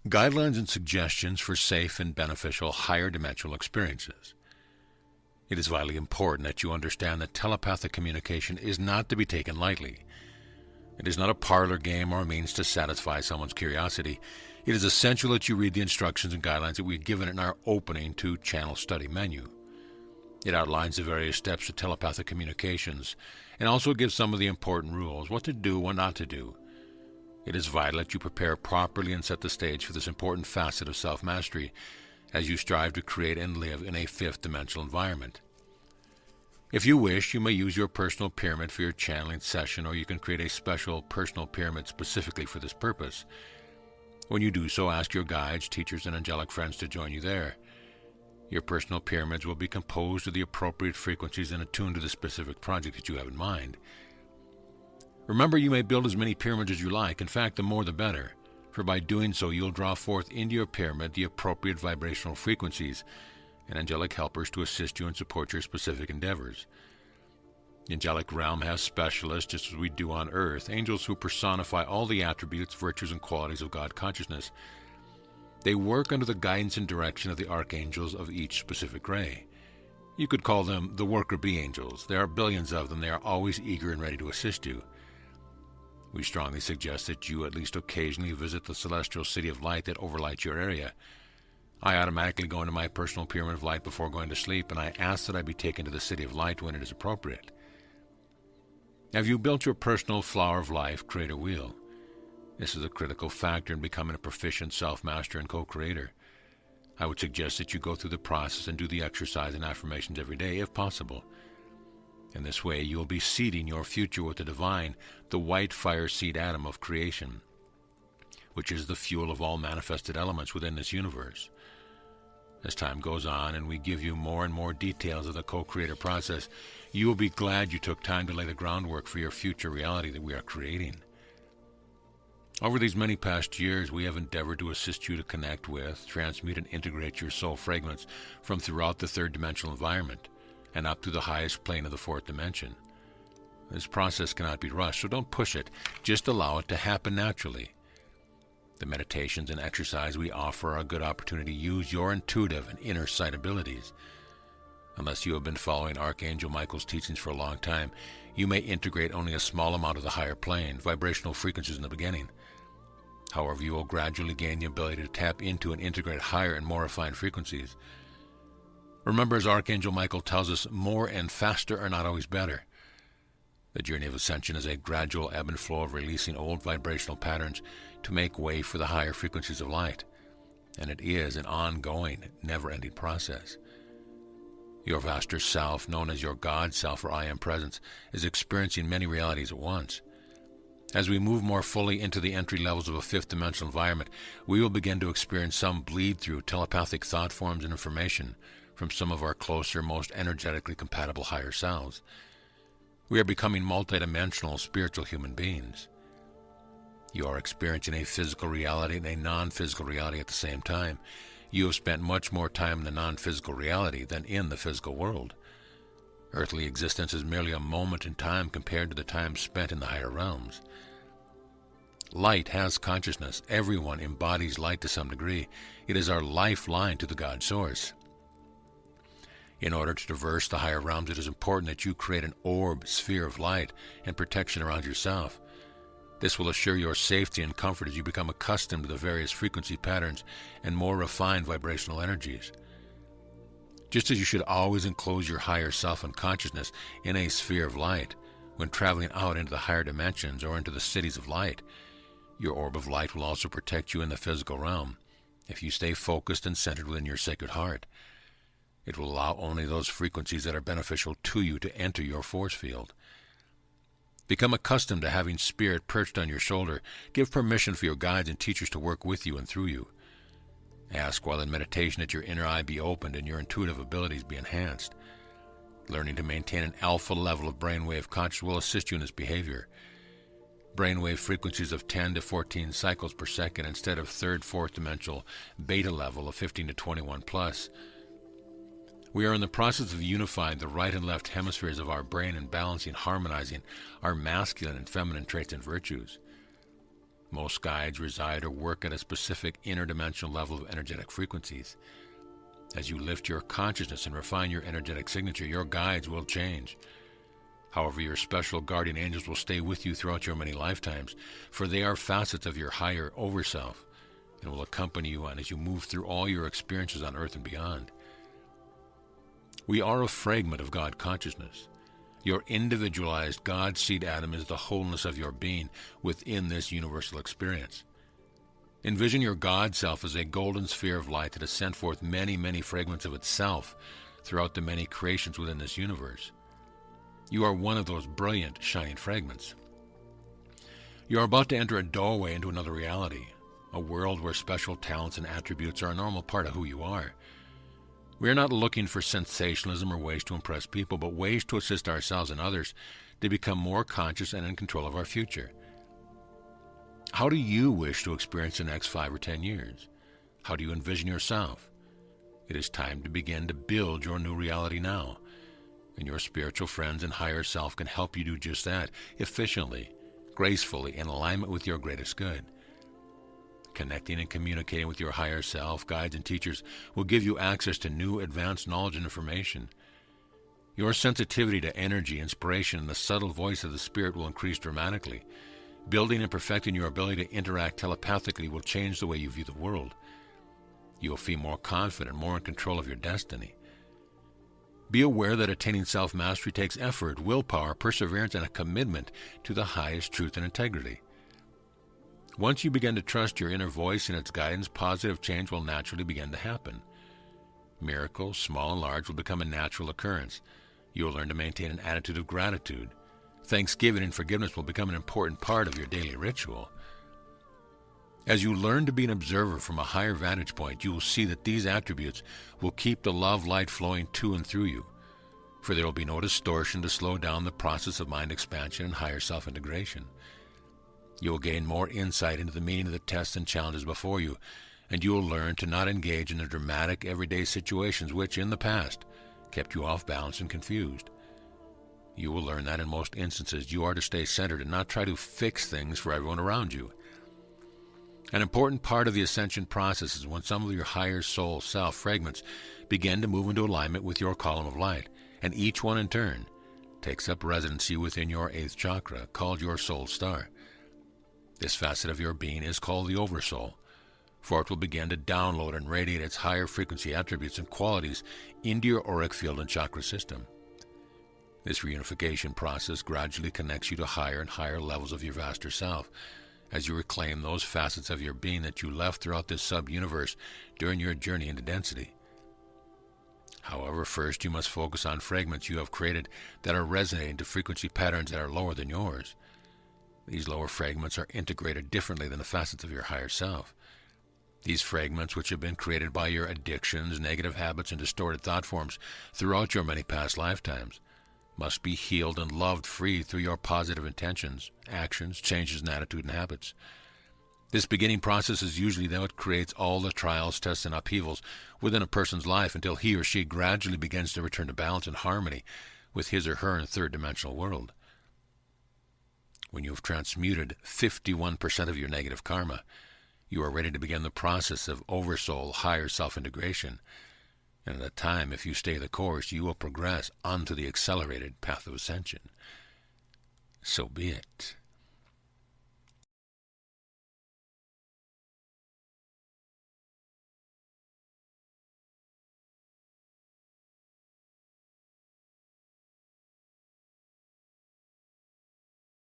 guidelines and suggestions for safe and beneficial higher dimensional experiences. It is vitally important that you understand that telepathic communication is not to be taken lightly. It is not a parlor game or a means to satisfy someone's curiosity. It is essential that you read the instructions and guidelines that we've given in our opening to channel study menu. It outlines the various steps to telepathic communications and also gives some of the important rules, what to do, what not to do. It is vital that you prepare properly and set the stage for this important facet of self-mastery as you strive to create and live in a fifth dimensional environment. If you wish, you may use your personal pyramid for your channeling session, or you can create a special personal pyramid specifically for this purpose. When you do so, ask your guides, teachers, and angelic friends to join you there. Your personal pyramids will be composed of the appropriate frequencies and attuned to the specific project that you have in mind. Remember, you may build as many pyramids as you like. In fact, the more the better, for by doing so you'll draw forth into your pyramid the appropriate vibrational frequencies and angelic helpers to assist you and support your specific endeavors. The angelic realm has specialists, just as we do on earth, angels who personify all the attributes, virtues, and qualities of God consciousness. They work under the guidance and direction of the archangels of each specific ray. You could call them the worker bee angels. There are billions of them. They are always eager and ready to assist you. We strongly suggest that you at least occasionally visit the celestial city of light that overlights your area. I automatically go into my personal pyramid of light before going to sleep, and I ask that I be taken to the city of light when it is appropriate. Have you built your personal flower of life creator wheel? This is a critical factor in becoming a proficient self-master and co-creator. I would suggest that you go through the process and do the exercise and affirmations every day, if possible. In this way, you will be seeding your future with the divine, the white fire seed atom of creation, which is the fuel of all manifested elements within this universe. As time goes on and we give you more and more details of the co-creator process, you will be glad you took time to lay the groundwork for your future reality that we are creating. Over these many past years, we have endeavored to assist you to connect with, transmute, and integrate your soul fragments from throughout the third dimensional environment and up to the highest plane of the fourth dimension. This process cannot be rushed, so don't push it. Just allow it to happen naturally. The meditations and exercise we offer are a good opportunity to use your intuitive and inner sight abilities. Unless you have been following Archangel Michael's teachings for a long time, you may integrate only a small amount of the higher plane, vibrational frequencies in the beginning. However, you will gradually gain the ability to tap into and integrate higher and more refined frequencies. Remember, as Archangel Michael tells us, more and faster are not always better. The journey of ascension is a gradual ebb and flow of releasing old vibrational patterns to make way for the higher frequencies of light, and it is an ongoing, never-ending process. Your vaster self, known as your God self or I Am Presence, is experiencing many realities at once. As we move more fully into the entry levels of a fifth dimensional environment, we will begin to experience some bleed-through telepathic thought forms and information from some of our closer, most energetically compatible higher selves. We are becoming multidimensional spiritual human beings. You are experiencing a physical reality and a non-physical reality at the same time. You have spent much more time in the non-physical reality than in the physical world. Earthly existence is merely a moment in time compared to the time spent in the higher realms. Light has consciousness. Everyone embodies light to some degree. It is our lifeline to the God source. In order to traverse the higher realms, it is important that you create an orb, sphere of light and protection around yourself. This will assure your safety and comfort as you become accustomed to the various frequency patterns and more refined vibrational energies. Just as you should always enclose your higher self and consciousness in a sphere of light when traveling out into the higher dimensions or into the cities of light, your orb of light will also protect you in the physical realm if you stay focused and centered within your sacred heart. It will allow only those frequencies that are beneficial to you to enter your force field. Become accustomed to having spirit perched on your shoulder. Give permission for your guides and teachers to work with you and through you. Ask while in meditation that your inner eye be opened and your intuitive abilities be enhanced. Learning to maintain an alpha level of brainwave consciousness will assist you in this behavior. Brainwave frequencies of 10 to 14 cycles per second instead of third, fourth dimensional beta level of 15 to 21 plus. We are in the process of unifying the right and left hemispheres of our brain and balancing, harmonizing our masculine and feminine traits and virtues. Most guides reside or work at a specific interdimensional level of energetic frequencies. As you lift your consciousness and refine your energetic signature, your guides will change. However, your special guardian angels will stay with you throughout your many lifetimes, for they are facets of your higher overself and will accompany you on as you move through all your experiences on earth and beyond. We are a fragment of God consciousness. Your individualized God seed atom is the wholeness of your being within this universal experience. Envision your God self as a golden sphere of light that has sent forth many, many fragments of itself throughout the many creations within this universe. You are one of those brilliant, shining fragments. You are about to enter a doorway into another reality, a world where special talents and attributes are a normal part of who you are. We are not looking for sensationalism or ways to impress people, but ways to assist ourselves and others to become more conscious and in control of our future. How do you wish to experience the next 5 or 10 years? How do you envision yourself? It is time to begin to build your new reality now, and your spiritual friends and higher self can help you do just that, efficiently, gracefully, in alignment with your greatest good. Connecting and communicating with your higher self, guides, and teachers will give you access to new advanced knowledge and information. Your sensitivity to energy, inspiration, and the subtle voice of the Spirit will increase dramatically. Building and perfecting your ability to interact telepathically will change the way you view the world. You will feel more confident, more in control of your destiny. Be aware that attaining self-mastery takes effort, willpower, perseverance, and a commitment to the highest truth and integrity. Once you begin to trust your inner voice and its guidance, positive change will naturally begin to happen. Miracles, small and large, will become a natural occurrence. You will learn to maintain an attitude of gratitude. Thanksgiving and forgiveness will become an important part of your daily ritual. As you learn to be an observer from a higher vantage point, you will see that these attributes will keep the love light flowing to and through you, for there will be no distortion to slow down the process of mind expansion and higher self-integration. You will gain more insight into the meaning of the tests and challenges before you, and you will learn to not engage in the dramatic everyday situations which, in the past, kept you off balance and confused. You will learn that in most instances you are to stay centered and not try to fix things for everyone around you. An important part of the ascension process is when some of your higher soul self fragments begin to move into alignment with your column of light, and each one in turn takes up residency within your 8th chakra, called your soul star. This facet of your being is called the Oversoul, for it will begin to download and radiate its higher frequency attributes and qualities into your auric field and chakra system. This reunification process gradually connects you to higher and higher levels of your vaster self, as you reclaim those facets of your being that you left throughout this sub-universe during your journey into density. However, first you must focus on fragments you have created that are resonating to frequency patterns that are lower than yours. These lower fragments are integrated differently than the facets of your higher self. These fragments, which have been created by your addictions, negative habits, and distorted thought forms throughout your many past lifetimes, must be healed and loved free through your positive intentions, actions, changes in attitude and habits. This beginning process is usually what creates all the trials, tests, and upheavals within a person's life until he or she gradually begins to return to balance and harmony with his or her third-dimensional world. When you have transmuted 51% of your negative karma, you are ready to begin the process of oversoul, higher self-integration. And at that time, if you stay the course, you will progress onto the accelerated path of ascension. So be it.